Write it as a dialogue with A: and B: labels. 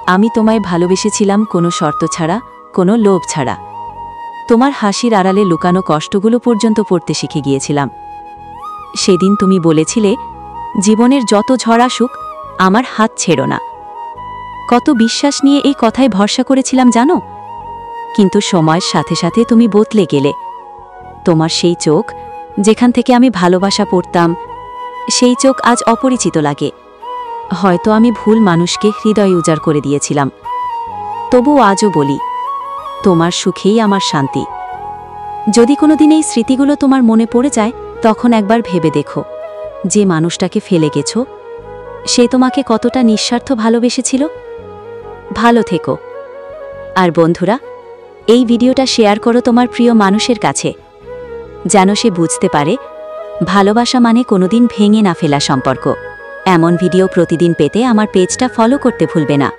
A: আমি তোমায় ভালোবেসেছিলাম কোনো শর্ত ছাড়া, কোনো লোভ ছাড়া। তোমার হাসির আড়ালে লুকানো কষ্টগুলো পর্যন্ত পড়তে শিখে গিয়েছিলাম। সেদিন তুমি বলেছিলে, জীবনের যত ঝড় আসুক আমার হাত ছেড়ো না। কত বিশ্বাস নিয়ে এই কথায় ভরসা করেছিলাম জানো? কিন্তু সময়ের সাথে সাথে তুমি বদলে গেলে। তোমার সেই চোখ, যেখান থেকে আমি ভালোবাসা পড়তাম, সেই চোখ আজ অপরিচিত লাগে। হয়তো আমি ভুল মানুষকে হৃদয় উজাড় করে দিয়েছিলাম। তবু আজও বলি, তোমার সুখেই আমার শান্তি। যদি কোনোদিন এই স্মৃতিগুলো তোমার মনে পড়ে যায়, তখন একবার ভেবে দেখো, যে মানুষটাকে ফেলে গেছ সে তোমাকে কতটা নিঃস্বার্থ ভালোবেসেছিল। ভালো থেকো। আর বন্ধুরা, এই ভিডিওটা শেয়ার করো তোমার প্রিয় মানুষের কাছে, যেন সে বুঝতে পারে ভালোবাসা মানে কোনোদিন ভেঙে না ফেলা সম্পর্ক। এমন ভিডিও প্রতিদিন পেতে আমার পেজটা ফলো করতে ভুলবে না।